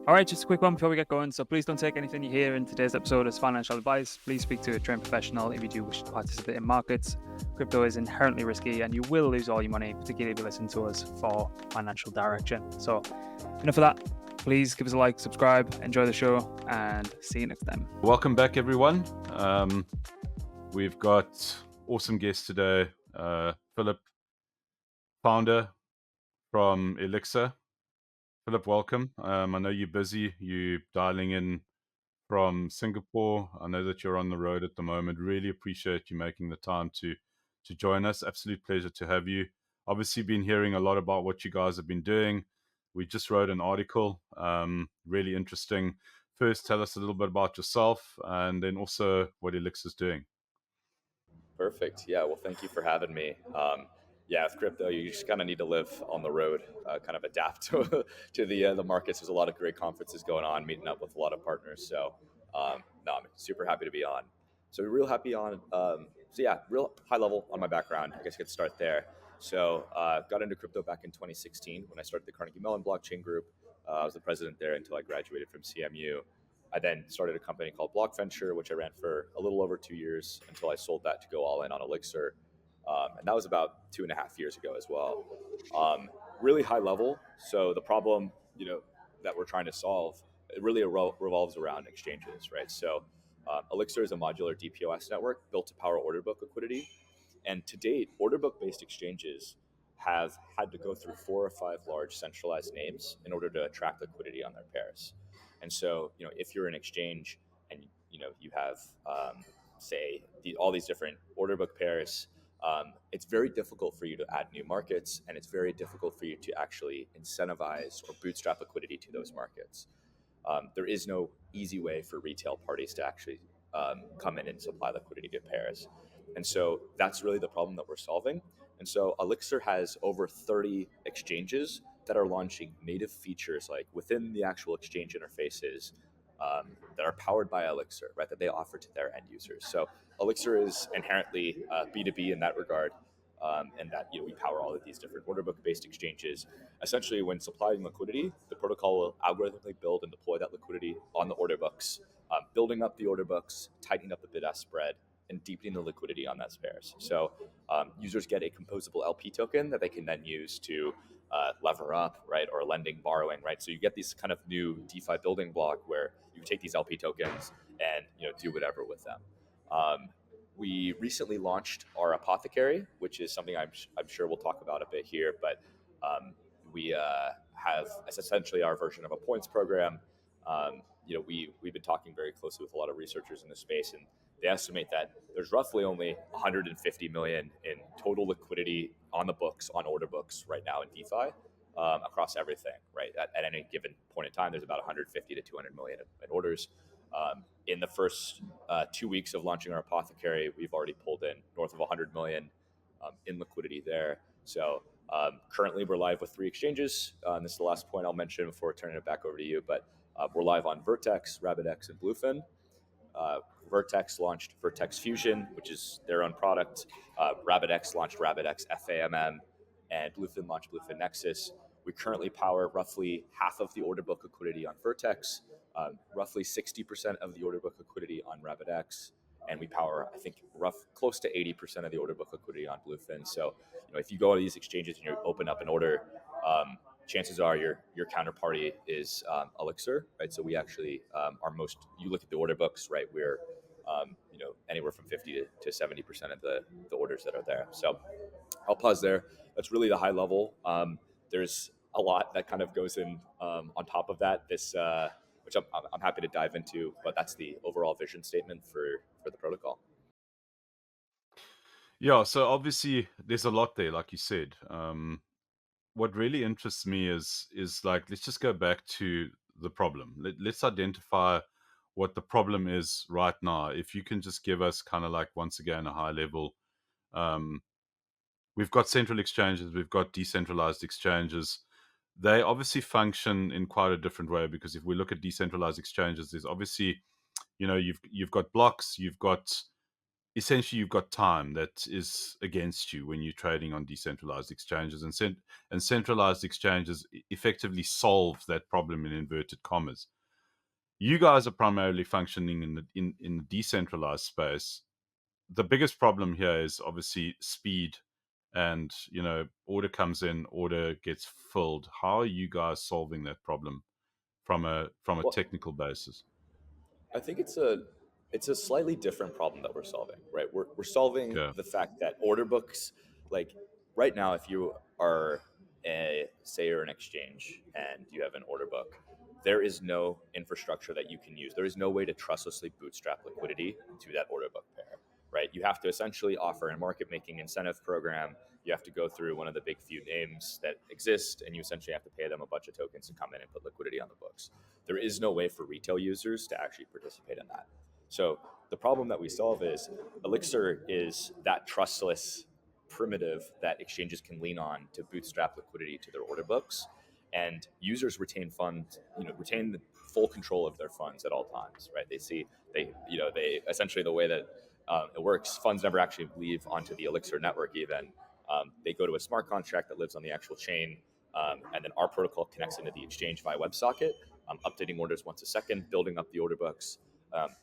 All right, just a quick one before we get going. So please don't take anything you hear in today's episode as financial advice. Please speak to a trained professional if you do wish to participate in markets. Crypto is inherently risky and you will lose all your money, particularly if you listen to us for financial direction. So enough of that. Please give us a like, subscribe, enjoy the show, and see you next time. Welcome back, everyone. We've got awesome guests today. Philip, founder from Elixir. Philip, welcome. I know you're busy. You're dialing in from Singapore. I know that you're on the road at the moment. Really appreciate you making the time to join us. Absolute pleasure to have you. Obviously, been hearing a lot about what you guys have been doing. We just wrote an article, really interesting. First, tell us a little bit about yourself, and then also what Elixir is doing. Perfect. Yeah. Well, thank you for having me. With crypto, you just kind of need to live on the road, kind of adapt to the markets. There's a lot of great conferences going on, meeting up with a lot of partners. So, no, I'm super happy to be on. So, real happy on. Real high level on my background. I guess I could start there. So, got into crypto back in 2016 when I started the Carnegie Mellon blockchain group. I was the president there until I graduated from CMU. I then started a company called Block Venture, which I ran for a little over 2 years until I sold that to go all in on Elixir. And that was about 2.5 years ago as well. Really high level. So the problem, that we're trying to solve, it really revolves around exchanges, right? So Elixir is a modular DPoS network built to power order book liquidity. And to date, order book based exchanges have had to go through 4 or 5 large centralized names in order to attract liquidity on their pairs. And so, if you're an exchange and you have, all these different order book pairs, it's very difficult for you to add new markets, and it's very difficult for you to actually incentivize or bootstrap liquidity to those markets. There is no easy way for retail parties to actually come in and supply liquidity to pairs. And so that's really the problem that we're solving. And so Elixir has over 30 exchanges that are launching native features like within the actual exchange interfaces that are powered by Elixir, right, that they offer to their end users. So Elixir is inherently B2B in that regard, and that we power all of these different order book based exchanges. Essentially, when supplying liquidity, the protocol will algorithmically build and deploy that liquidity on the order books, building up the order books, tightening up the bid-ask spread, and deepening the liquidity on those pairs. So users get a composable LP token that they can then use to lever up, right, or lending, borrowing, right? So you get this kind of new DeFi building block where you take these LP tokens and do whatever with them. We recently launched our Apothecary, which is something I'm sure we'll talk about a bit here, but we have essentially our version of a points program. We've been talking very closely with a lot of researchers in the space, and they estimate that there's roughly only 150 million in total liquidity on the books, on order books right now in DeFi across everything, right? At any given point in time, there's about 150 to 200 million in orders. In the first 2 weeks of launching our Apothecary, we've already pulled in north of 100 million in liquidity there. So currently we're live with 3 exchanges. This is the last point I'll mention before turning it back over to you, but we're live on Vertex, RabbitX, and Bluefin. Vertex launched Vertex Fusion, which is their own product. RabbitX launched RabbitX FAMM, and Bluefin launched Bluefin Nexus. We currently power roughly half of the order book liquidity on Vertex, roughly 60% of the order book liquidity on RabbitX, and we power, I think, close to 80% of the order book liquidity on Bluefin. So, if you go to these exchanges and you open up an order, chances are your counterparty is Elixir, right? So we actually you look at the order books, right? We're anywhere from 50 to 70% of the orders that are there. So I'll pause there. That's really the high level. There's a lot that kind of goes in on top of that. Which I'm happy to dive into, but that's the overall vision statement for the protocol. Yeah, so obviously there's a lot there, like you said. What really interests me is like, let's just go back to the problem. Let's identify what the problem is right now. If you can just give us kind of like, once again, a high level. We've got central exchanges, we've got decentralized exchanges. They obviously function in quite a different way, because if we look at decentralized exchanges, there's obviously, you've got blocks, you've got essentially you've got time that is against you when you're trading on decentralized exchanges, and centralized exchanges effectively solve that problem in inverted commas. You guys are primarily functioning in the decentralized space. The biggest problem here is obviously speed, and order comes in, order gets filled. How are you guys solving that problem from a Well, technical basis? I think it's a slightly different problem that we're solving, right? We're solving Okay. the fact that order books, like right now, if you are say you're an exchange and you have an order book, there is no infrastructure that you can use. There is no way to trustlessly bootstrap liquidity to that order book pair, right? You have to essentially offer a market making incentive program. You have to go through one of the big few names that exist, and you essentially have to pay them a bunch of tokens to come in and put liquidity on the books. There is no way for retail users to actually participate in that. So the problem that we solve is Elixir is that trustless primitive that exchanges can lean on to bootstrap liquidity to their order books, and users retain funds, retain the full control of their funds at all times, right? They essentially, the way that it works, funds never actually leave onto the Elixir network even. They go to a smart contract that lives on the actual chain, and then our protocol connects into the exchange via WebSocket, updating orders once a second, building up the order books.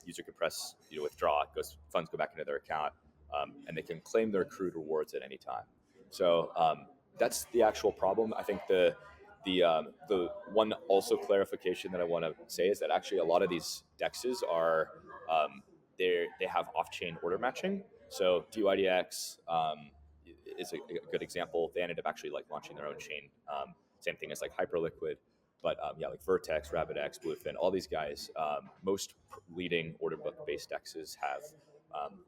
User can press withdraw, funds go back into their account, and they can claim their accrued rewards at any time. So that's the actual problem. I think the one also clarification that I want to say is that actually a lot of these dexes are they have off-chain order matching. So DYDX is a good example. They ended up actually like launching their own chain. Same thing as like Hyperliquid, but like Vertex, RabbitX, Bluefin, all these guys. Most leading order book based dexes have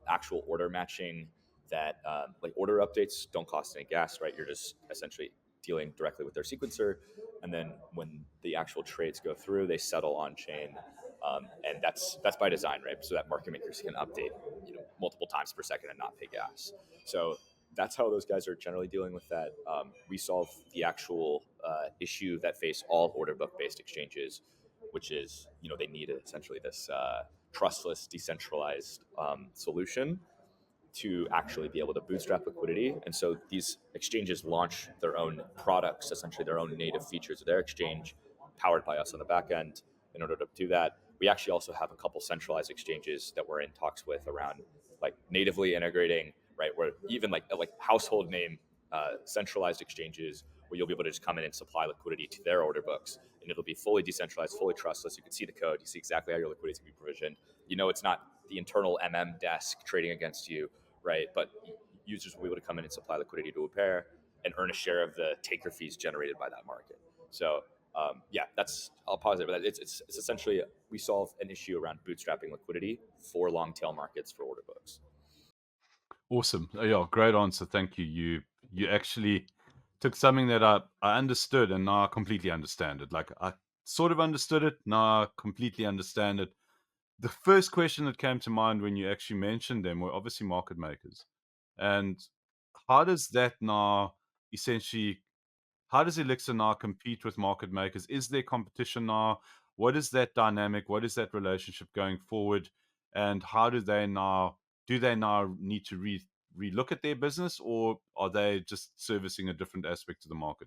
actual order matching that like order updates don't cost any gas, right? You're just essentially dealing directly with their sequencer, and then when the actual trades go through, they settle on chain, and that's by design, right? So that market makers can update multiple times per second and not pay gas. So that's how those guys are generally dealing with that. We solve the actual issue that face all order book based exchanges, which is they need essentially this trustless, decentralized solution to actually be able to bootstrap liquidity. And so these exchanges launch their own products, essentially their own native features of their exchange, powered by us on the back end. In order to do that, we actually also have a couple centralized exchanges that we're in talks with around like natively integrating, right? Where even like household name centralized exchanges where you'll be able to just come in and supply liquidity to their order books, and it'll be fully decentralized, fully trustless. You can see the code, you see exactly how your liquidity is going to be provisioned. It's not the internal desk trading against you, right? But users will be able to come in and supply liquidity to a pair and earn a share of the taker fees generated by that market. So I'll pause it, but it's essentially we solve an issue around bootstrapping liquidity for long tail markets for order books. Awesome. Yeah, great answer. Thank you. You actually took something that I understood, and now I completely understand it. Like I sort of understood it, now I completely understand it. The first question that came to mind when you actually mentioned them were obviously market makers. And how does that now essentially, how does Elixir now compete with market makers? Is there competition now? What is that dynamic? What is that relationship going forward? And how do they now need to relook at their business, or are they just servicing a different aspect of the market?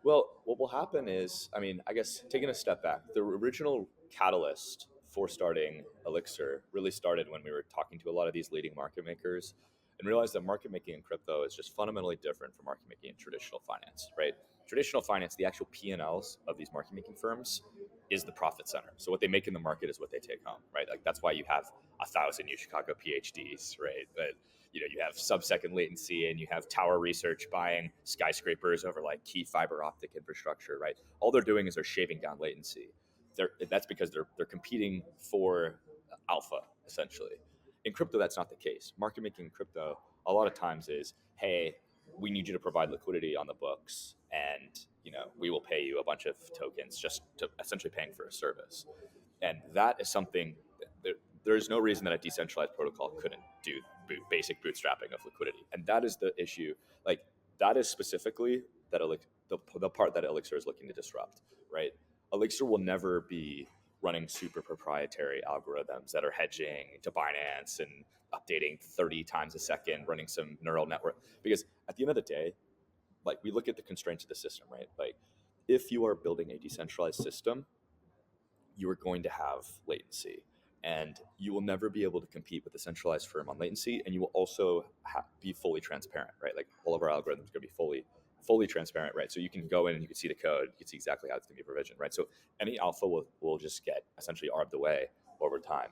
Well, what will happen is, I guess taking a step back, the original catalyst for starting Elixir really started when we were talking to a lot of these leading market makers and realized that market making in crypto is just fundamentally different from market making in traditional finance, right? Traditional finance, the actual P&Ls of these market making firms is the profit center. So what they make in the market is what they take home, right? Like that's why you have 1,000 U Chicago PhDs, right? But you have sub-second latency, and you have Tower Research buying skyscrapers over like key fiber optic infrastructure, right? All they're doing is they're shaving down latency. That's because they're competing for alpha, essentially. In crypto, that's not the case. Market making in crypto a lot of times is, hey, we need you to provide liquidity on the books, and we will pay you a bunch of tokens just to essentially paying for a service. And that is something that there's no reason that a decentralized protocol couldn't do basic bootstrapping of liquidity. And that is the issue. Like that is specifically the part that Elixir is looking to disrupt, right? Elixir will never be running super proprietary algorithms that are hedging to Binance and updating 30 times a second, running some neural network. Because at the end of the day, like we look at the constraints of the system, right? Like if you are building a decentralized system, you are going to have latency, and you will never be able to compete with a centralized firm on latency. And you will also be fully transparent, right? Like all of our algorithms are going to be fully transparent, right? So you can go in and you can see the code, you can see exactly how it's going to be provisioned, right? So any alpha will just get essentially arbed away over time.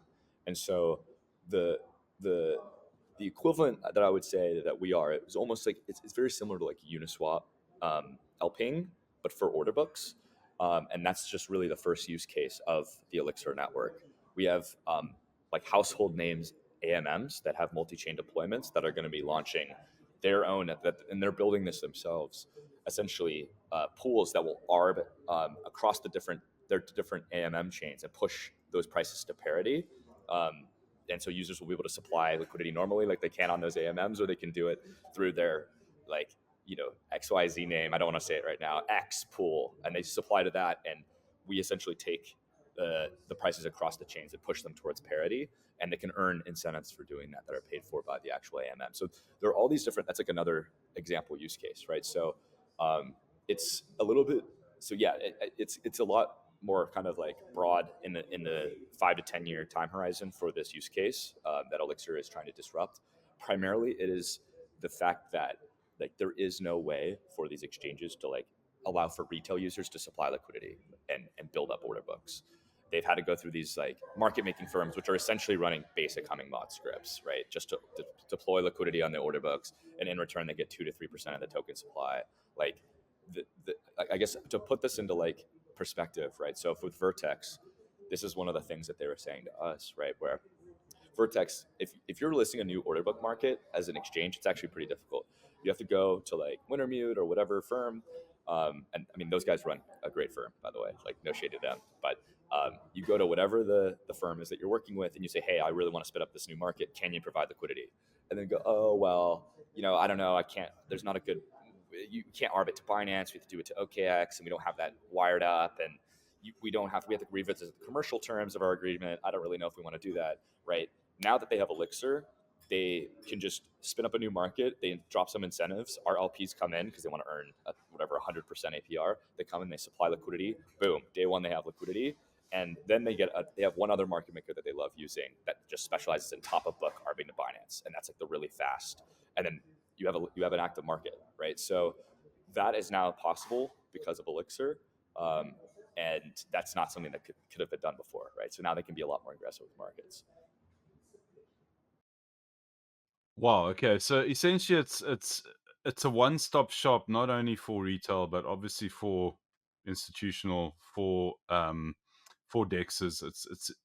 And so the the the equivalent that I would say that we are, it's almost like it's very similar to like Uniswap, LPing, but for order books. And that's just really the first use case of the Elixir network. We have like household names AMMs that have multi-chain deployments that are going to be launching their own, and they're building this themselves. Essentially, pools that will arb across their different AMM chains and push those prices to parity. And so users will be able to supply liquidity normally, like they can on those AMMs, or they can do it through their like XYZ name. I don't want to say it right now. X pool, and they supply to that, and we essentially take the prices across the chains and push them towards parity, and they can earn incentives for doing that are paid for by the actual AMM. So there are all these different. That's like another example use case, right? So it's a little bit. So yeah, it's a lot more kind of like broad in the 5 to 10 year time horizon for this use case that Elixir is trying to disrupt. Primarily, it is the fact that like there is no way for these exchanges to like allow for retail users to supply liquidity and build up order books. They've had to go through these like market making firms, which are essentially running basic Hummingbot scripts, right? Just to deploy liquidity on the order books, and in return they get 2 to 3% of the token supply. Like I guess to put this into like perspective, right? So with Vertex, this is one of the things that they were saying to us, right? Where Vertex, if you're listing a new order book market as an exchange, it's actually pretty difficult. You have to go to like Wintermute or whatever firm. And I mean, those guys run a great firm, by the way, like no shade to them. But you go to whatever the firm is that you're working with and you say, hey, I really want to spin up this new market. Can you provide liquidity? And then go, oh, well, I don't know. I can't, there's not a good, you can't arb it to Binance. We have to do it to OKX, and we don't have that wired up. And we have to revisit the commercial terms of our agreement. I don't really know if we want to do that, right? Now that they have Elixir, they can just spin up a new market. They drop some incentives. Our LPs come in because they want to earn whatever 100% APR. They come in, they supply liquidity. Boom, day one they have liquidity, and then they have one other market maker that they love using that just specializes in top of book arbing to Binance, and that's like the really fast. And then you have an active market, right? So that is now possible because of Elixir. And that's not something that could have been done before, right? So now they can be a lot more aggressive with markets. Wow. Okay. So essentially, it's a one-stop shop, not only for retail, but obviously for institutional, for dexes.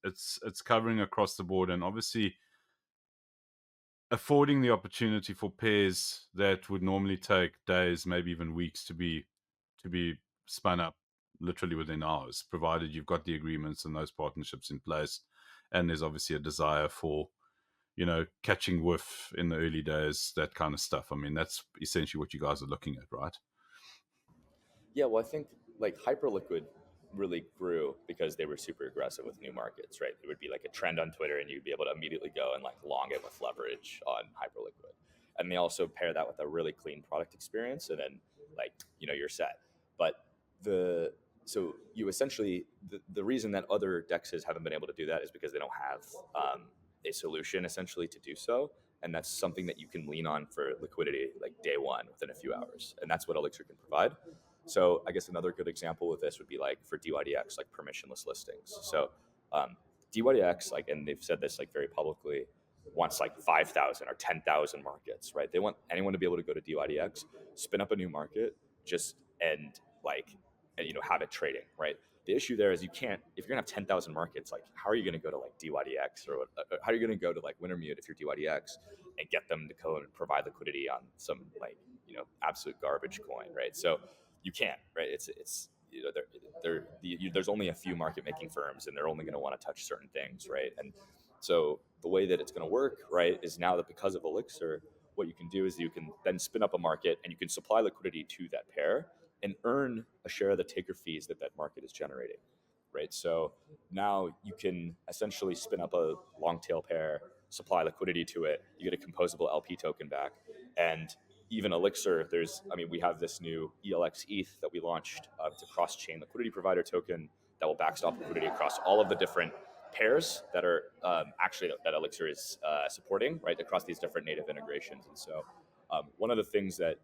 It's covering across the board, and obviously affording the opportunity for pairs that would normally take days, maybe even weeks, to be spun up literally within hours, provided you've got the agreements and those partnerships in place. And there's obviously a desire for catching whiff in the early days, that kind of stuff. I mean, that's essentially what you guys are looking at, right? Yeah, well, I think like Hyperliquid really grew because they were super aggressive with new markets, right? It would be like a trend on Twitter, and you'd be able to immediately go and like long it with leverage on Hyperliquid. And they also pair that with a really clean product experience, and then like you're set. But so you essentially the reason that other dexes haven't been able to do that is because they don't have a solution essentially to do so. And that's something that you can lean on for liquidity like day one within a few hours. And that's what Elixir can provide. So I guess another good example with this would be like for DYDX, like permissionless listings. So DYDX, like, and they've said this like very publicly, wants like 5,000 or 10,000 markets, right? They want anyone to be able to go to DYDX, spin up a new market, and have it trading, right? The issue there is you can't, if you're gonna have 10,000 markets, like how are you gonna go to like DYDX or how are you gonna go to like Wintermute if you're DYDX and get them to go and provide liquidity on some like absolute garbage coin, right? So you can't, right? It's there's only a few market making firms, and they're only going to want to touch certain things, right? And so the way that it's going to work, right, is now that because of Elixir, what you can do is you can then spin up a market, and you can supply liquidity to that pair and earn a share of the taker fees that market is generating, right? So now you can essentially spin up a long tail pair, supply liquidity to it, you get a composable LP token back. And even Elixir, we have this new ELX ETH that we launched. It's a cross-chain liquidity provider token that will backstop liquidity across all of the different pairs that are that Elixir is supporting, right, across these different native integrations. And so one of the things that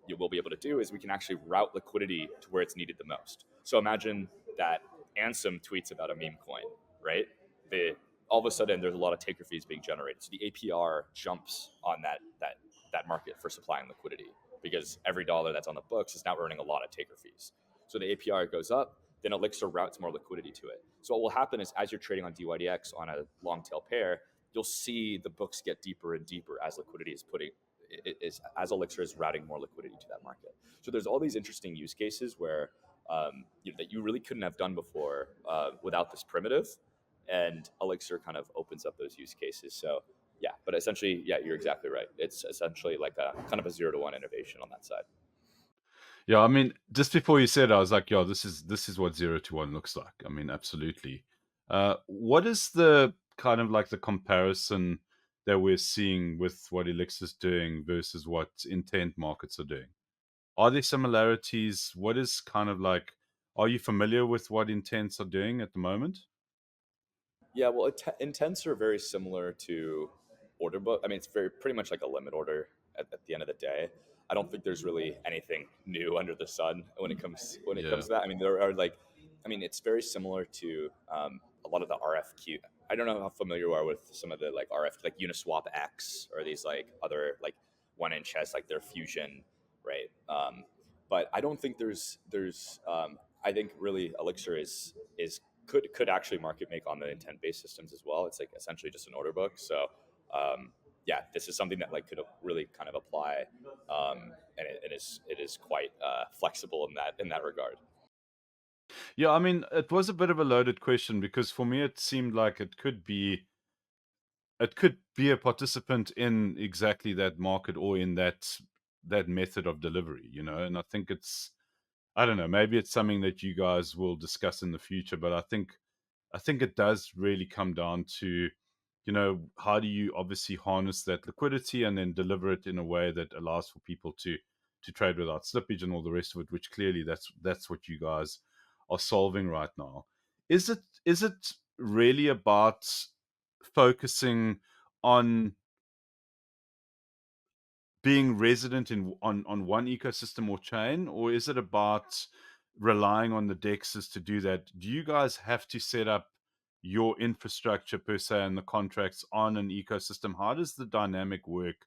you will be able to do is we can actually route liquidity to where it's needed the most. So imagine that Ansem tweets about a meme coin, right? All of a sudden there's a lot of taker fees being generated. So the APR jumps on that market for supplying liquidity, because every dollar that's on the books is now earning a lot of taker fees. So the APR goes up, then Elixir routes more liquidity to it. So what will happen is as you're trading on DYDX on a long tail pair, you'll see the books get deeper and deeper as liquidity as Elixir is routing more liquidity to that market. So there's all these interesting use cases where that you really couldn't have done before without this primitive, and Elixir kind of opens up those use cases. So yeah, but essentially, yeah, you're exactly right. It's essentially like a kind of a 0-to-1 innovation on that side. Yeah, I mean, just before you said, I was like, "Yo, this is what 0-to-1 looks like." I mean, absolutely. What is the kind of like the comparison that we're seeing with what Elixir's doing versus what intent markets are doing? Are there similarities? What is kind of like? Are you familiar with what intents are doing at the moment? Yeah, well, intents are very similar to order book. I mean, it's pretty much like a limit order at the end of the day. I don't think there's really anything new under the sun when it comes Yeah. to that. I mean, there are it's very similar to a lot of the RFQ. I don't know how familiar you are with some of the like RF, like Uniswap X or these like other like 1inch has like their fusion, right? But I don't think I think really Elixir could actually market make on the intent based systems as well. It's like essentially just an order book. So yeah, this is something that like could really kind of apply, and it is quite flexible in that regard. Yeah, I mean, it was a bit of a loaded question because for me it seemed like it could be a participant in exactly that market or in that method of delivery, you know. And I think I don't know, maybe it's something that you guys will discuss in the future, but I think it does really come down to, you know, how do you obviously harness that liquidity and then deliver it in a way that allows for people to trade without slippage and all the rest of it, which clearly that's what you guys are solving right now. Is it really about focusing on being resident on one ecosystem or chain, or is it about relying on the dexes to do that? Do you guys have to set up your infrastructure per se and the contracts on an ecosystem? How does the dynamic work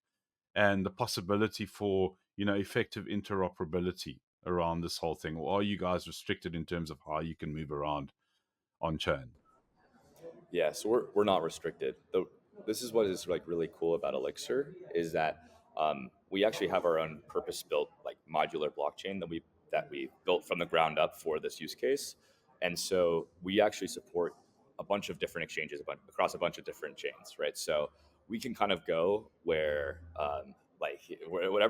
and the possibility for, you know, effective interoperability around this whole thing? Or are you guys restricted in terms of how you can move around on chain? Yeah, so we're not restricted. This is what is like really cool about Elixir is that we actually have our own purpose built like modular blockchain that we built from the ground up for this use case, and so we actually support a bunch of different exchanges across a bunch of different chains, right? So we can kind of go wherever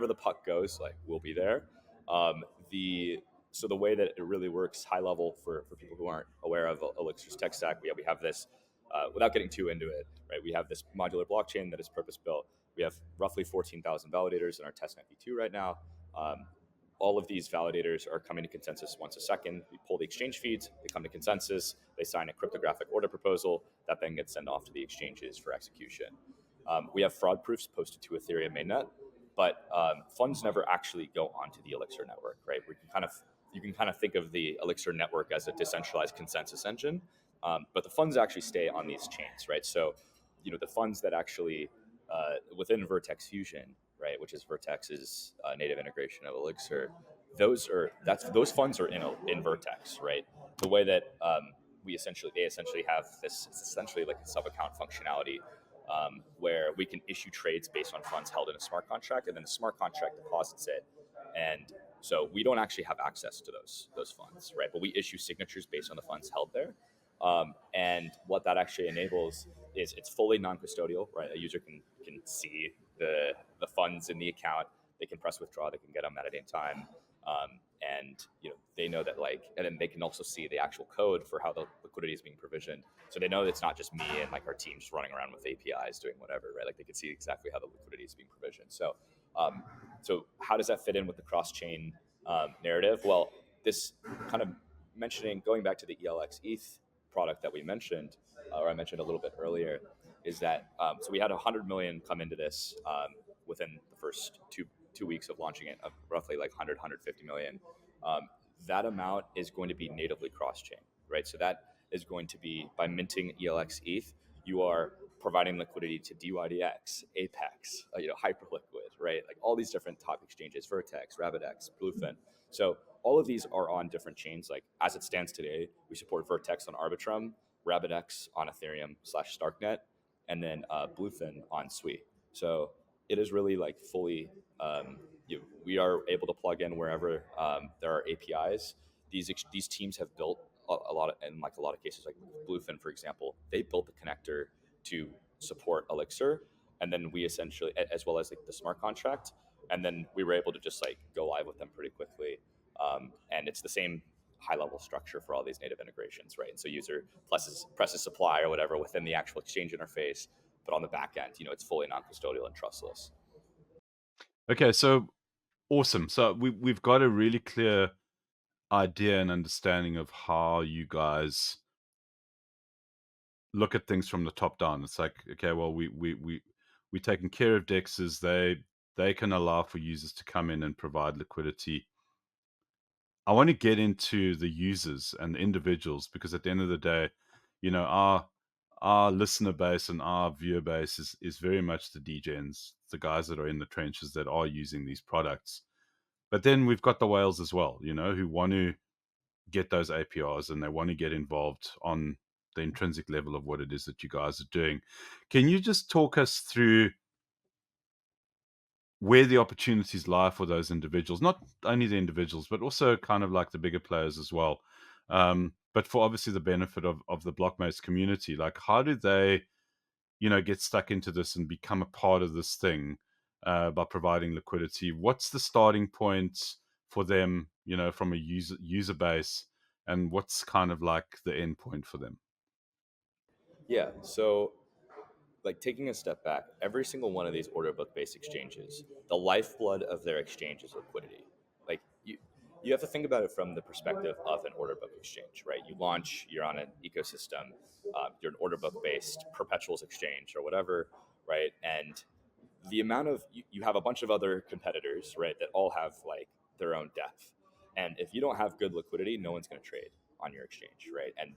the puck goes, like we'll be there. The So the way that it really works, high level for people who aren't aware of Elixir's tech stack, we have this. Without getting too into it, right? We have this modular blockchain that is purpose built. We have roughly 14,000 validators in our testnet v2 right now. All of these validators are coming to consensus once a second. We pull the exchange feeds, they come to consensus, they sign a cryptographic order proposal that then gets sent off to the exchanges for execution. We have fraud proofs posted to Ethereum mainnet, but funds never actually go onto the Elixir network, right? You can kind of think of the Elixir network as a decentralized consensus engine, but the funds actually stay on these chains, right? So, you know, the funds that actually within Vertex Fusion, right, which is Vertex's native integration of Elixir, those funds are in Vertex, right? The way that they essentially have this, it's essentially like a sub account functionality where we can issue trades based on funds held in a smart contract, and then the smart contract deposits it, and so we don't actually have access to those funds, right? But we issue signatures based on the funds held there. And what that actually enables is it's fully non-custodial, right? A user can see the funds in the account. They can press withdraw. They can get them at any time. And they know that and then they can also see the actual code for how the liquidity is being provisioned. So they know that it's not just me and our team just running around with APIs doing whatever, right? They can see exactly how the liquidity is being provisioned. So, so how does that fit in with the cross-chain narrative? Well, this kind of going back to the ELX ETH product that we mentioned, or I mentioned a little bit earlier, is that so we had 100 million come into this within the first two weeks of launching it, of roughly 150 million. That amount is going to be natively cross-chain, right? So that is going to be, by minting ELX ETH, you are providing liquidity to DYDX, Apex, Hyperliquid, right? All these different top exchanges, Vertex, RabbitX, Bluefin. So all of these are on different chains. As it stands today, we support Vertex on Arbitrum, RabbitX on Ethereum/Starknet, and then Bluefin on Sui. So it is really fully, we are able to plug in wherever there are APIs. These teams have built a lot of, in a lot of cases, like Bluefin, for example, they built the connector to support Elixir, and then we essentially, as well as the smart contract, and then we were able to just go live with them pretty quickly. And it's the same high-level structure for all these native integrations, right? And so user presses supply or whatever within the actual exchange interface, but on the back end, it's fully non-custodial and trustless. Okay, so awesome. So we've got a really clear idea and understanding of how you guys look at things from the top down. It's okay, well, we're taking care of dexes. They can allow for users to come in and provide liquidity. I want to get into the users and the individuals, because at the end of the day, our listener base and our viewer base is very much the degens, the guys that are in the trenches that are using these products. But then we've got the whales as well, who want to get those APRs and they want to get involved on the intrinsic level of what it is that you guys are doing. Can you just talk us through where the opportunities lie for those individuals, not only the individuals, but also kind of the bigger players as well? But for obviously the benefit of the Blockmates community, how do they, get stuck into this and become a part of this thing by providing liquidity? What's the starting point for them, from a user base, and what's kind of the end point for them? Yeah, so taking a step back, every single one of these order book based exchanges, the lifeblood of their exchange is liquidity. You have to think about it from the perspective of an order book exchange, right? You launch, you're on an ecosystem, you're an order book based perpetuals exchange or whatever, right? And the amount of you have a bunch of other competitors, right, that all have their own depth, and if you don't have good liquidity, no one's going to trade on your exchange, right? And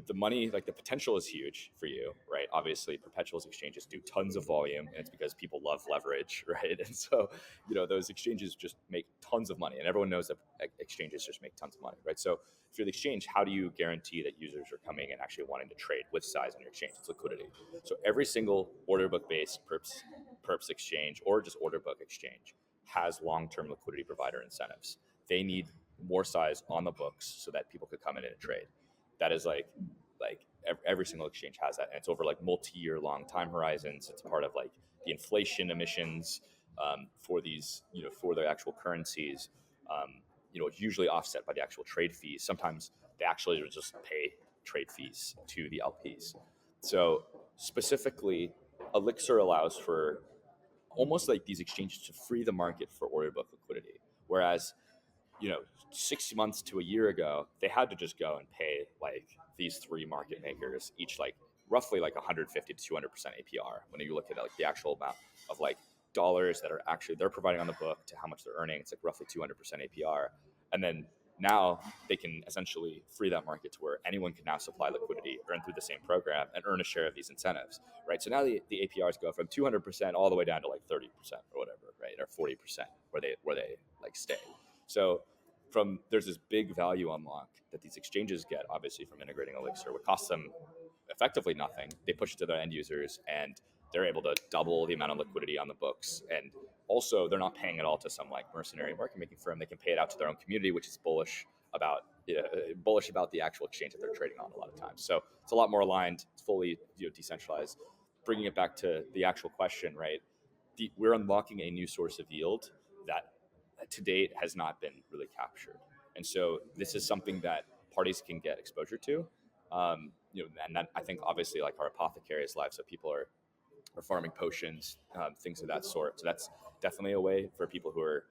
the money, the potential is huge for you, right? Obviously, perpetuals exchanges do tons of volume, and it's because people love leverage, right? And so, those exchanges just make tons of money, and everyone knows that exchanges just make tons of money, right? So, if you're the exchange, how do you guarantee that users are coming and actually wanting to trade with size on your exchange? It's liquidity. So, every single order book based perps exchange or just order book exchange has long-term liquidity provider incentives. They need more size on the books so that people could come in and trade. That is every single exchange has that, and it's over multi-year long time horizons. It's part of the inflation emissions for these, for the actual currencies. It's usually offset by the actual trade fees. Sometimes they actually just pay trade fees to the LPs. So specifically, Elixir allows for almost these exchanges to free the market for order book liquidity, whereas 6 months to a year ago, they had to just go and pay these three market makers each roughly 150 to 200% APR. When you look at the actual amount of dollars that are actually they're providing on the book to how much they're earning, it's roughly 200% APR. And then now they can essentially free that market to where anyone can now supply liquidity, earn through the same program, and earn a share of these incentives, right? So now the APRs go from 200% all the way down to 30% or whatever, right, or 40% where they stay. So there's this big value unlock that these exchanges get, obviously, from integrating Elixir. What costs them effectively nothing. They push it to their end users, and they're able to double the amount of liquidity on the books. And also, they're not paying it all to some mercenary market making firm. They can pay it out to their own community, which is bullish about the actual exchange that they're trading on a lot of times. So it's a lot more aligned. It's fully decentralized. Bringing it back to the actual question, right? We're unlocking a new source of yield that to date has not been really captured. And so this is something that parties can get exposure to. And that, I think obviously like our Apothecary is live, so people are farming potions, things of that sort. So that's definitely a way for people who are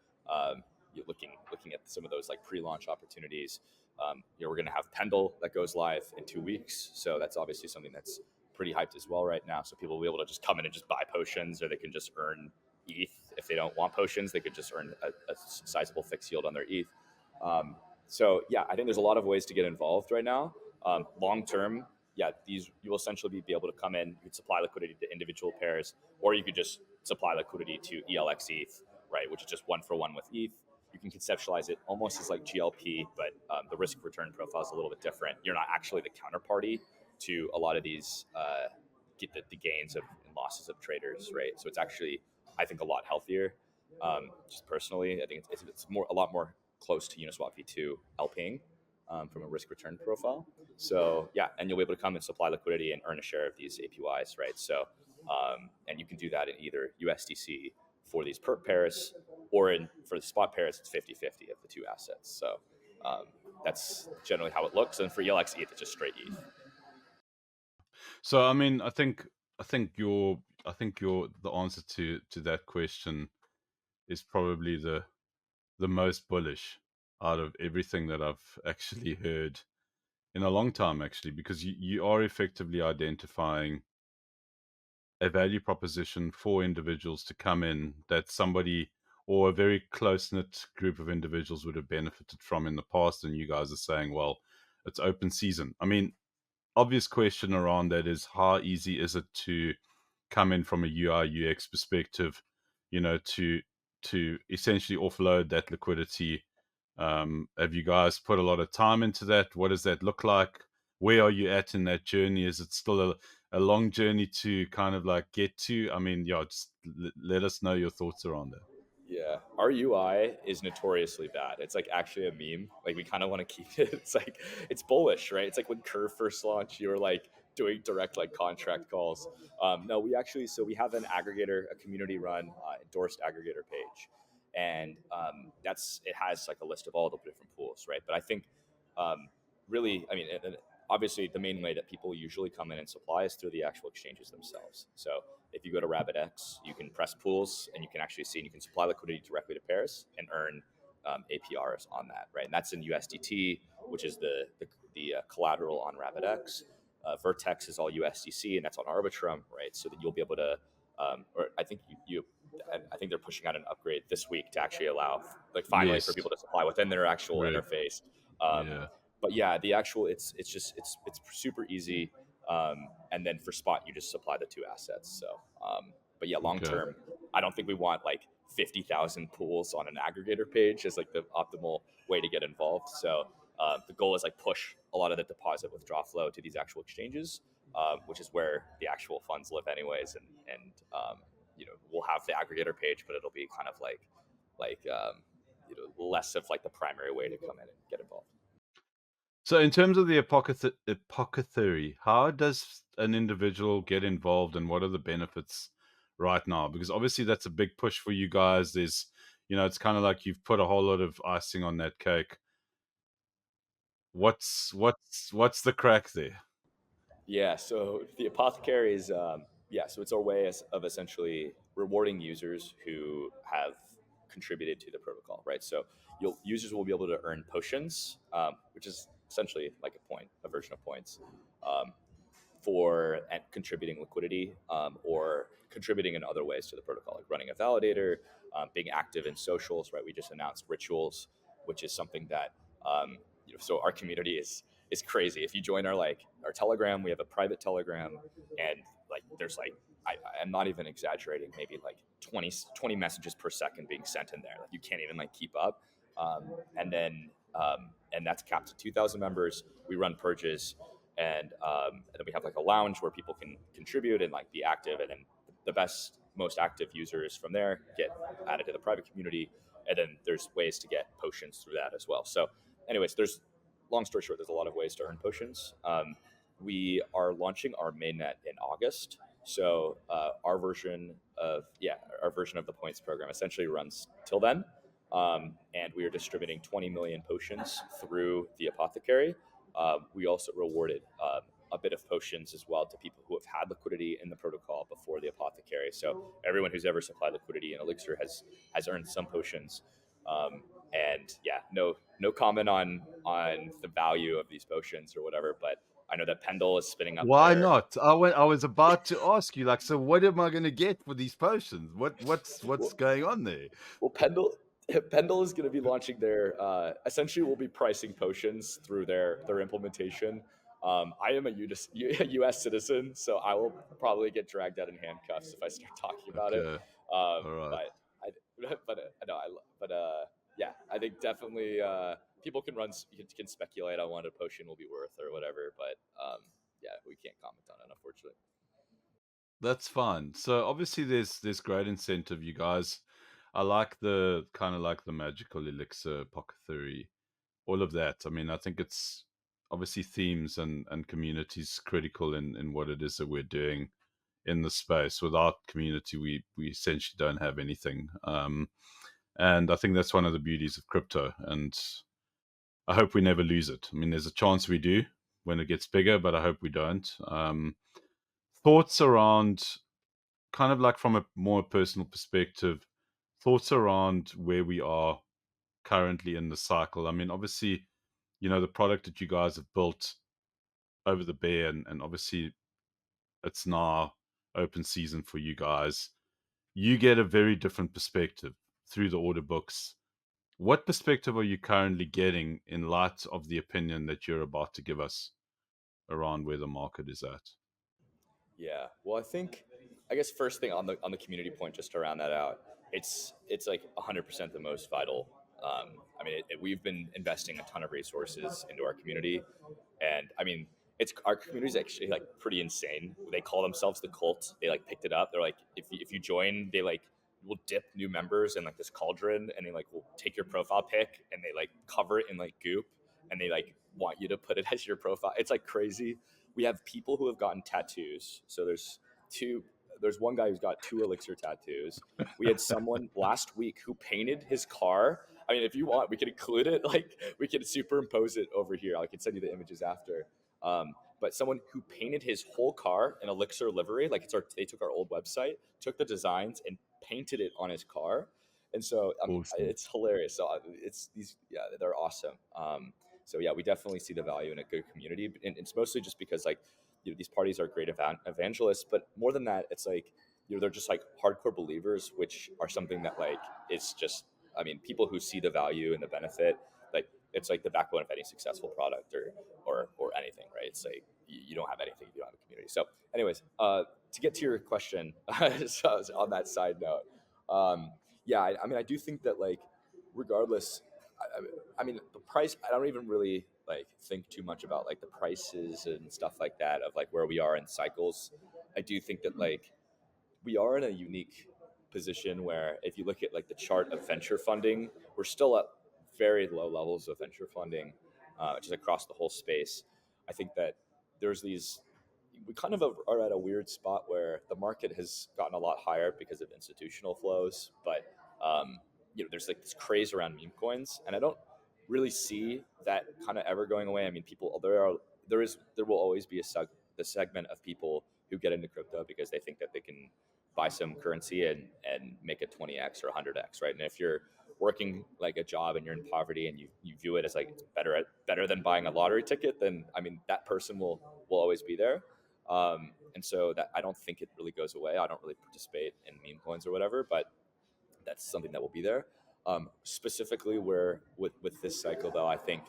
looking at some of those like pre-launch opportunities. We're going to have Pendle that goes live in 2 weeks, so that's obviously something that's pretty hyped as well right now. So people will be able to just come in and just buy potions, or they can just earn ETH. If they don't want potions, they could just earn a sizable fixed yield on their ETH. So yeah, I think there's a lot of ways to get involved right now. Long term, yeah, these you will essentially be able to come in, you could supply liquidity to individual pairs, or you could just supply liquidity to ELX ETH, right, which is just 1-for-1 with ETH. You can conceptualize it almost as like GLP, but the risk return profile is a little bit different. You're not actually the counterparty to a lot of these get the gains of and losses of traders, right? So it's actually, I think, a lot healthier. Just personally, I think it's a lot more close to Uniswap v2 LPing from a risk return profile. So yeah, and you'll be able to come and supply liquidity and earn a share of these APYs, right? So and you can do that in either USDC for these perp pairs, or for the spot pairs, it's 50-50 of the two assets. So that's generally how it looks. And for ELX ETH, it's just straight ETH. So I mean, I think your the answer to that question is probably the most bullish out of everything that I've actually heard in a long time, actually, because you are effectively identifying a value proposition for individuals to come in that somebody or a very close-knit group of individuals would have benefited from in the past, and you guys are saying, well, it's open season. I mean, obvious question around that is, how easy is it to come in from a UI UX perspective, to essentially offload that liquidity? Have you guys put a lot of time into that? What does that look like? Where are you at in that journey? Is it still a long journey to kind of like get to? I mean, yeah, just let us know your thoughts around that. Yeah, our UI is notoriously bad. It's like actually a meme. Like we kind of want to keep it. It's like it's bullish, right? It's like when Curve first launched, you were like doing direct like contract calls. No, we have an aggregator, a community run endorsed aggregator page, and it has like a list of all the different pools, right? But I think really, I mean, obviously the main way that people usually come in and supply is through the actual exchanges themselves. So if you go to RabbitX, you can press pools and you can actually see, and you can supply liquidity directly to pairs and earn APRs on that, right? And that's in USDT, which is the collateral on RabbitX. Vertex is all USDC, and that's on Arbitrum, right? So that you'll be able to, or I think I think they're pushing out an upgrade this week to actually allow, like, finally for people to supply within their actual interface. But yeah, the actual it's super easy. And then for spot, you just supply the two assets. So, but yeah, long term, I don't think we want like 50,000 pools on an aggregator page as like the optimal way to get involved. So the goal is like push a lot of the deposit withdrawal flow to these actual exchanges, which is where the actual funds live anyways. And we'll have the aggregator page, but it'll be kind of like less of like the primary way to come in and get involved. So in terms of the Apothecary, how does an individual get involved, and what are the benefits right now? Because obviously that's a big push for you guys. There's, it's kind of like you've put a whole lot of icing on that cake. What's the crack there? Yeah, so the Apothecary is, so it's our way of essentially rewarding users who have contributed to the protocol, right? So users will be able to earn potions, which is essentially like a version of points, for contributing liquidity, or contributing in other ways to the protocol, like running a validator, being active in socials, right? We just announced rituals, which is something that, so our community is crazy. If you join our Telegram, we have a private Telegram, and like there's like, I'm not even exaggerating, maybe like 20 messages per second being sent in there. Like you can't even like keep up. And then that's capped to 2,000 members. We run purges, and then we have like a lounge where people can contribute and like be active, and then the most active users from there get added to the private community, and then there's ways to get potions through that as well. So anyways, long story short, there's a lot of ways to earn potions. We are launching our mainnet in August. So our version of the points program essentially runs till then. and we are distributing 20 million potions through the Apothecary. We also rewarded a bit of potions as well to people who have had liquidity in the protocol before the Apothecary. So everyone who's ever supplied liquidity in Elixir has earned some potions. And yeah, no comment on the value of these potions or whatever, but I know that Pendle is spinning up Why their. not? I was about to ask you, like, so what am I going to get for these potions? What's going on there? Well, Pendle is going to be launching their essentially we'll be pricing potions through their implementation. I am a U.S. citizen, so I will probably get dragged out in handcuffs if I start talking about it. Okay, all right. But yeah, I think definitely people can speculate on what a potion will be worth or whatever, but yeah, we can't comment on it, unfortunately. That's fine. So obviously there's great incentive, you guys. I like the kind of like the magical elixir, Apothecary, all of that. I mean, I think it's obviously themes and communities critical in what it is that we're doing in the space. Without community, we essentially don't have anything. And I think that's one of the beauties of crypto. And I hope we never lose it. I mean, there's a chance we do when it gets bigger, but I hope we don't. Thoughts around kind of like from a more personal perspective, thoughts around where we are currently in the cycle. I mean, obviously, the product that you guys have built over the bear, and obviously it's now open season for you guys. You get a very different perspective through the order books. What perspective are you currently getting in light of the opinion that you're about to give us around where the market is at? Yeah. Well, I guess first thing on the community point, just to round that out, it's like 100% the most vital. I mean, we've been investing a ton of resources into our community, and I mean, it's our community is actually like pretty insane. They call themselves the cult. They like picked it up. They're like, if you join, they like will dip new members in like this cauldron, and they like will take your profile pic and they like cover it in like goop, and they like want you to put it as your profile. It's like crazy. We have people who have gotten tattoos. So there's one guy who's got 2 elixir tattoos. We had someone last week who painted his car. I mean, if you want, we can include it. Like, we can superimpose it over here. I can send you the images after. But someone who painted his whole car in Elixir livery, like they took our old website, took the designs and painted it on his car. And so Awesome. it's hilarious. So it's these, yeah, they're awesome. So yeah, we definitely see the value in a good community, and it's mostly just because like these parties are great evangelists, but more than that, it's like they're just like hardcore believers, which are something that like it's just I mean people who see the value and the benefit, like it's like the backbone of any successful product or anything, right? It's like you don't have anything if you don't have a community. So, anyways, to get to your question, so on that side note, yeah, I mean I do think that like regardless I mean, the price, I don't even really like think too much about like the prices and stuff like that of like where we are in cycles. I do think that like we are in a unique position where if you look at like the chart of venture funding, we're still at very low levels of venture funding, just across the whole space. I think that there's these, we kind of are at a weird spot where the market has gotten a lot higher because of institutional flows, but there's like this craze around meme coins, and I don't really see that kind of ever going away. I mean, there will always be the segment of people who get into crypto because they think that they can buy some currency and make a 20x or 100x, right? And if you're working like a job and you're in poverty and you view it as like it's better than buying a lottery ticket, then I mean that person will always be there. And so that I don't think it really goes away. I don't really participate in meme coins or whatever, but that's something that will be there. Specifically, where with this cycle, though, I think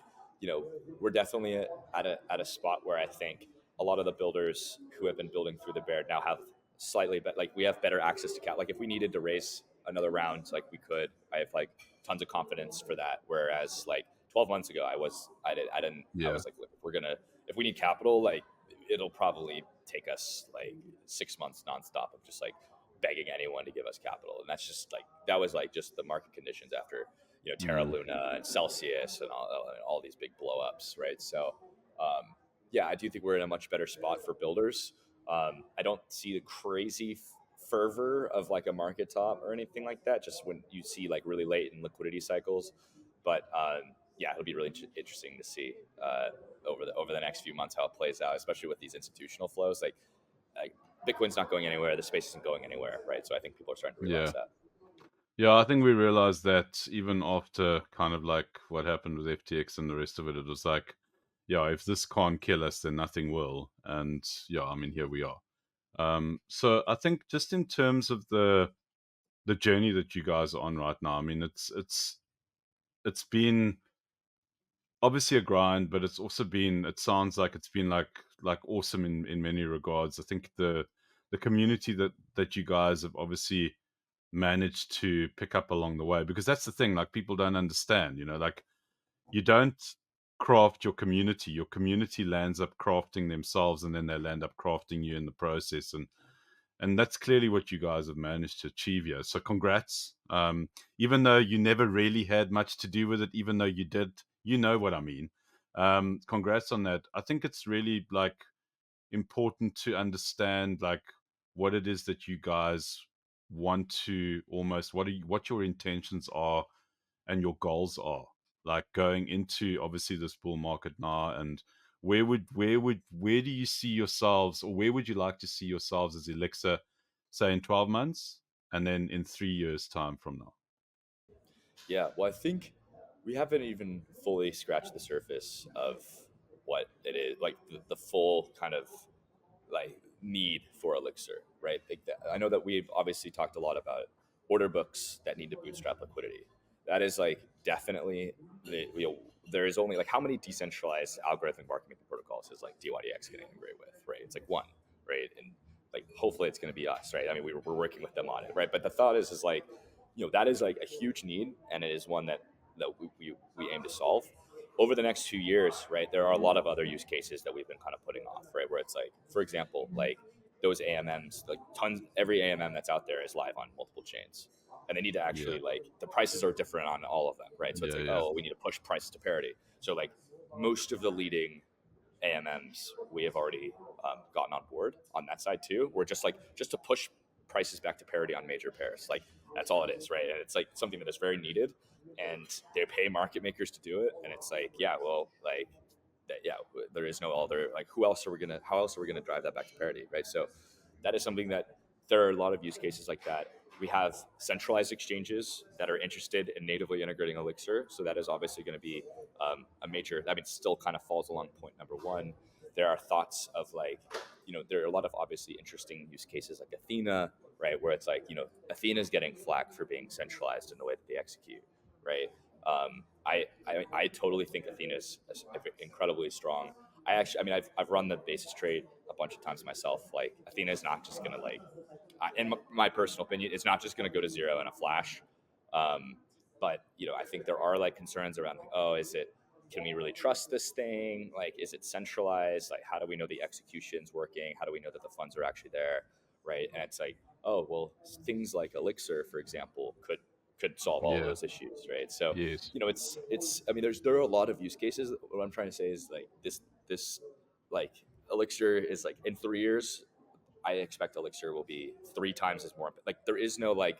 we're definitely at a spot where I think a lot of the builders who have been building through the bear now have slightly, but like we have better access to cap. Like if we needed to raise another round, like we could. I have like tons of confidence for that. Whereas like 12 months ago, I didn't. I Yeah. was like, look, if we need capital, like it'll probably take us like 6 months nonstop of just like begging anyone to give us capital, and that's just like that was like just the market conditions after Terra Luna and Celsius and all these big blow ups, right? So yeah, I do think we're in a much better spot for builders. I don't see the crazy fervor of like a market top or anything like that, just when you see like really late in liquidity cycles. But yeah, it'll be really interesting to see over the next few months how it plays out, especially with these institutional flows. Like Bitcoin's not going anywhere, the space isn't going anywhere, right? So I think people are starting to realize that. Yeah, I think we realized that even after kind of like what happened with FTX and the rest of it, it was like, yeah, if this can't kill us, then nothing will. And yeah, I mean, here we are. So I think just in terms of the journey that you guys are on right now, I mean, it's been obviously a grind, but it's also been, it sounds like it's been like awesome in many regards. I think the community that you guys have obviously managed to pick up along the way, because that's the thing, like people don't understand, like you don't craft your community lands up crafting themselves, and then they land up crafting you in the process, and that's clearly what you guys have managed to achieve here. So congrats. Even though you never really had much to do with it, even though you did, you know what I mean. Congrats on that. I think it's really like important to understand like what it is that you guys want to almost, what your intentions are and your goals are, like going into obviously this bull market now, and where do you see yourselves, or where would you like to see yourselves as Elixir, say in 12 months and then in 3 years time from now? Yeah, well, I think we haven't even fully scratched the surface of what it is, like the full kind of like need for Elixir, right? Like I know that we've obviously talked a lot about order books that need to bootstrap liquidity. That is like definitely there is only like how many decentralized algorithmic market making protocols is like DYDX going to integrate with, right? It's like one, right? And like hopefully it's going to be us, right? I mean, we're working with them on it, right? But the thought is like, that is like a huge need, and it is one that we aim to solve over the next 2 years, right? There are a lot of other use cases that we've been kind of putting off, right? Where it's like, for example, like those AMMs, like every AMM that's out there is live on multiple chains, and they need to actually like the prices are different on all of them, right? So it's like, oh, we need to push prices to parity. So like most of the leading AMMs we have already gotten on board on that side too. We're just to push prices back to parity on major pairs. Like that's all it is, right? And it's like something that is very needed, and they pay market makers to do it. And it's like, yeah, well, like that, yeah, there is no other, like how else are we gonna drive that back to parity, right? So that is something that there are a lot of use cases like that. We have centralized exchanges that are interested in natively integrating Elixir. So that is obviously going to be a major, I mean, still kind of falls along point number one. There are thoughts of like, there are a lot of obviously interesting use cases like Athena, right? Where it's like, Athena's getting flack for being centralized in the way that they execute, right? I totally think Athena is incredibly strong. I've run the basis trade a bunch of times myself. Like Athena is not just going to like, in my personal opinion, it's not just going to go to zero in a flash. But I think there are like concerns around like, oh, can we really trust this thing? Like, is it centralized? Like, how do we know the execution's working? How do we know that the funds are actually there? Right. And it's like, oh, well, things like Elixir, for example, could solve all of those issues. Right. So, I mean, there are a lot of use cases. What I'm trying to say is like this like Elixir is like in 3 years, I expect Elixir will be 3 times as more. Like there is no like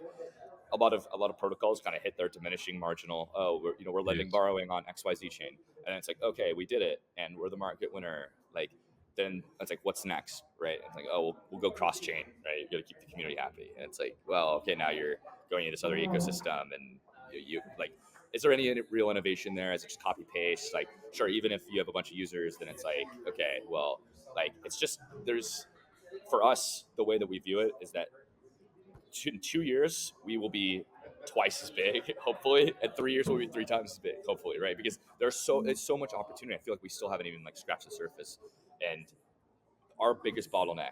a lot of protocols kind of hit their diminishing marginal. Oh, we're lending borrowing on XYZ chain, and it's like, okay, we did it, and we're the market winner. Like then it's like, what's next, right? And it's like, oh, we'll go cross chain, right? You got to keep the community happy, and it's like, well, okay, now you're going into this other ecosystem, and you like. Is there any real innovation there? Is it just copy paste? Like, sure, even if you have a bunch of users, then it's like, okay, well, like it's just for us, the way that we view it is that in 2 years we will be twice as big, hopefully, and 3 years we'll be 3 times as big, hopefully, right? Because there's so much opportunity. I feel like we still haven't even like scratched the surface, and our biggest bottleneck,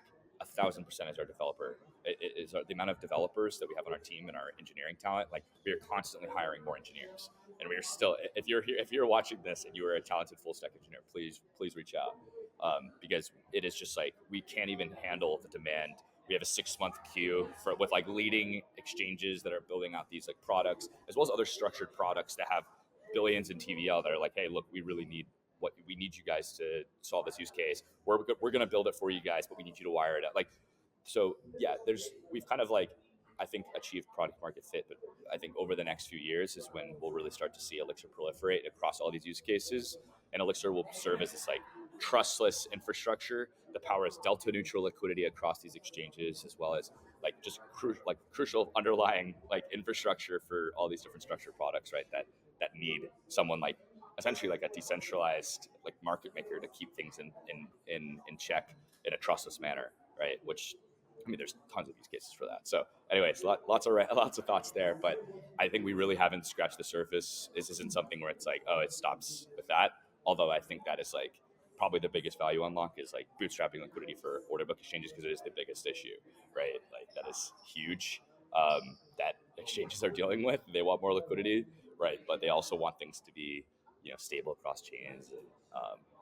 1,000%, is our developer. It is the amount of developers that we have on our team and our engineering talent. Like we are constantly hiring more engineers, and we are still. If you're here, if you're watching this and you are a talented full stack engineer, please reach out, because it is just like we can't even handle the demand. We have a 6-month queue with like leading exchanges that are building out these like products, as well as other structured products that have billions in TVL that are like, hey, look, we really need you guys to solve this use case. We're going to build it for you guys, but we need you to wire it up. Like So yeah, we've kind of like, I think, achieved product market fit, but I think over the next few years is when we'll really start to see Elixir proliferate across all these use cases, and Elixir will serve as this like trustless infrastructure that powers delta neutral liquidity across these exchanges, as well as like just crucial underlying like infrastructure for all these different structured products, right? That need someone like essentially like a decentralized like market maker to keep things in check in a trustless manner, right? Which, I mean, there's tons of use cases for that. So, anyways, lots of thoughts there, but I think we really haven't scratched the surface. This isn't something where it's like, oh, it stops with that. Although I think that is like probably the biggest value unlock is like bootstrapping liquidity for order book exchanges, because it is the biggest issue, right? Like that is huge. That exchanges are dealing with. They want more liquidity, right? But they also want things to be, stable across chains,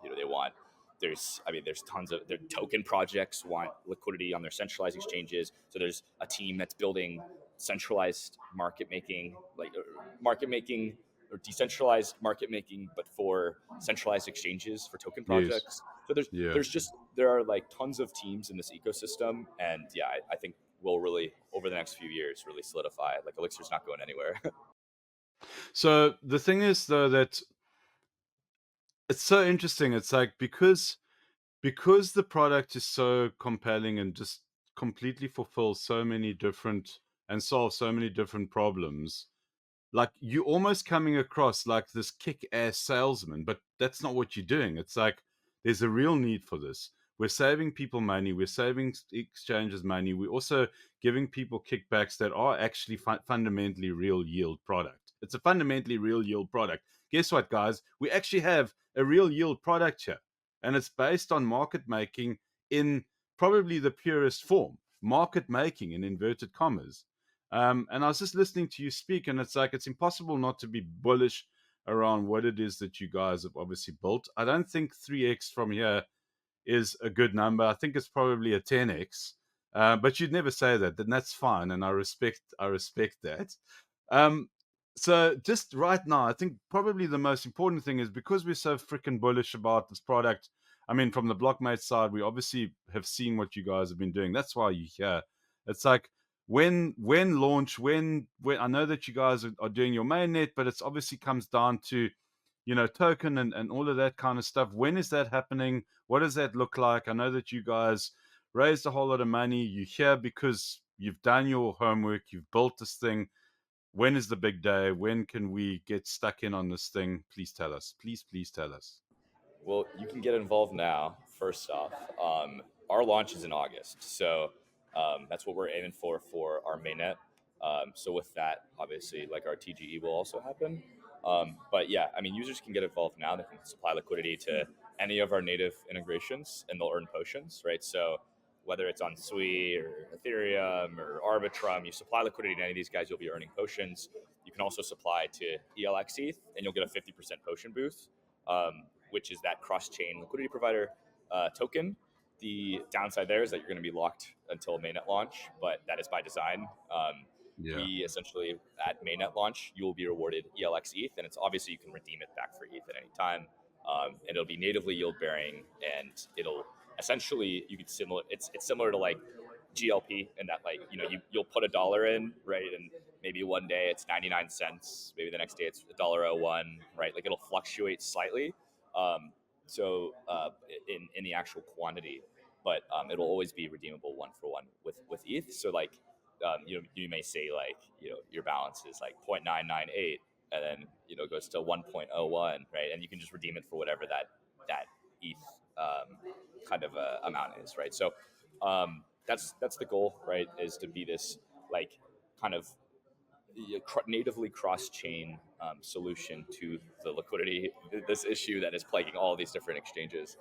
and they want there's tons of their token projects want liquidity on their centralized exchanges. So there's a team that's building centralized market making or decentralized market making, but for centralized exchanges for token Yes. projects. So there are like tons of teams in this ecosystem, and yeah, I think we'll really over the next few years really solidify. Like Elixir's not going anywhere. So the thing is, though, that it's so interesting. It's like because the product is so compelling and just completely fulfills so many different and solves so many different problems, like you're almost coming across like this kick-ass salesman, but that's not what you're doing. It's like there's a real need for this. We're saving people money, we're saving exchanges money, we're also giving people kickbacks that are actually fundamentally real yield product. It's a fundamentally real yield product. Guess what, guys? We actually have a real yield product here, and it's based on market making in probably the purest form. Market making in inverted commas. And I was just listening to you speak, and it's like it's impossible not to be bullish around what it is that you guys have obviously built. I don't think 3x from here is a good number. I think it's probably a 10x. But you'd never say that, then that's fine, and I respect that. So just right now, I think probably the most important thing is because we're so freaking bullish about this product. I mean, from the Blockmate side, we obviously have seen what you guys have been doing. That's why you're here. It's like when launch, when I know that you guys are doing your mainnet, but it's obviously comes down to token and all of that kind of stuff. When is that happening? What does that look like? I know that you guys raised a whole lot of money. You're here because you've done your homework. You've built this thing. When is the big day? When can we get stuck in on this thing? Please tell us. Please tell us. Well, you can get involved now. First off, our launch is in August, so that's what we're aiming for our mainnet. So with that, obviously, like our TGE will also happen. But yeah, I mean, users can get involved now. They can supply liquidity to any of our native integrations, and they'll earn potions, right? So whether it's on Sui or Ethereum or Arbitrum, you supply liquidity to any of these guys, you'll be earning potions. You can also supply to ELX ETH, and you'll get a 50% potion boost, which is that cross-chain liquidity provider token. The downside there is that you're going to be locked until mainnet launch, but that is by design. We essentially, at mainnet launch, you will be rewarded ELX ETH, and it's obviously you can redeem it back for ETH at any time. And it'll be natively yield bearing, and it'll essentially it's similar to like GLP in that, like, you'll put $1 in, right, and maybe one day it's 99 cents, maybe the next day it's $1.01, right? Like it'll fluctuate slightly. In the actual quantity, but it'll always be redeemable one for one with ETH. So like you may say like your balance is like 0.998, and then goes to 1.01, right? And you can just redeem it for whatever that ETH kind of amount is, right? So that's the goal, right? Is to be this like kind of natively cross-chain solution to the liquidity, this issue that is plaguing all these different exchanges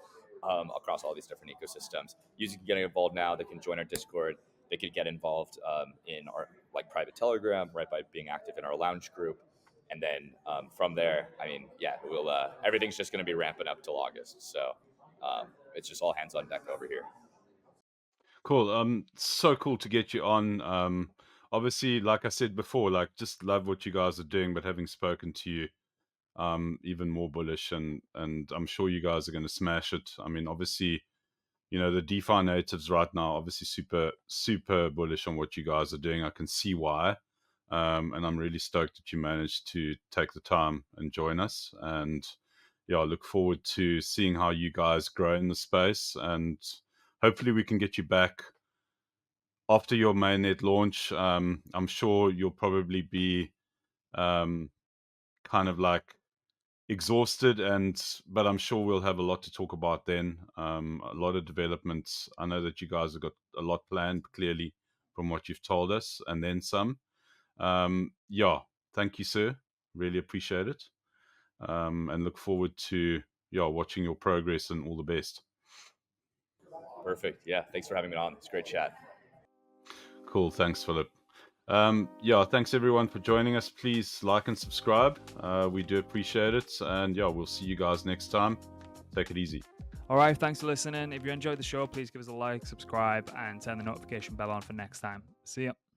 across all these different ecosystems. Users can get involved now. They can join our Discord. They could get involved in our like private Telegram, right, by being active in our lounge group. And then from there, I mean, yeah, we'll everything's just going to be ramping up till August. So it's just all hands on deck over here. Cool. So cool to get you on. Obviously, like I said before, like just love what you guys are doing, but having spoken to you, even more bullish, and I'm sure you guys are going to smash it. I mean, obviously, the DeFi natives right now, obviously super bullish on what you guys are doing. I can see why. And I'm really stoked that you managed to take the time and join us. And yeah, I look forward to seeing how you guys grow in the space. And hopefully we can get you back after your mainnet launch. I'm sure you'll probably be kind of like exhausted, but I'm sure we'll have a lot to talk about then. A lot of developments. I know that you guys have got a lot planned, clearly, from what you've told us, and then some. Yeah, thank you, sir. Really appreciate it. And look forward to watching your progress, and all the best. Perfect. Yeah, thanks for having me on. It's a great chat. Cool. Thanks, Philip. Yeah, thanks everyone for joining us. Please like and subscribe. We do appreciate it. And yeah, we'll see you guys next time. Take it easy. All right, thanks for listening. If you enjoyed the show, please give us a like, subscribe, and turn the notification bell on for next time. See ya.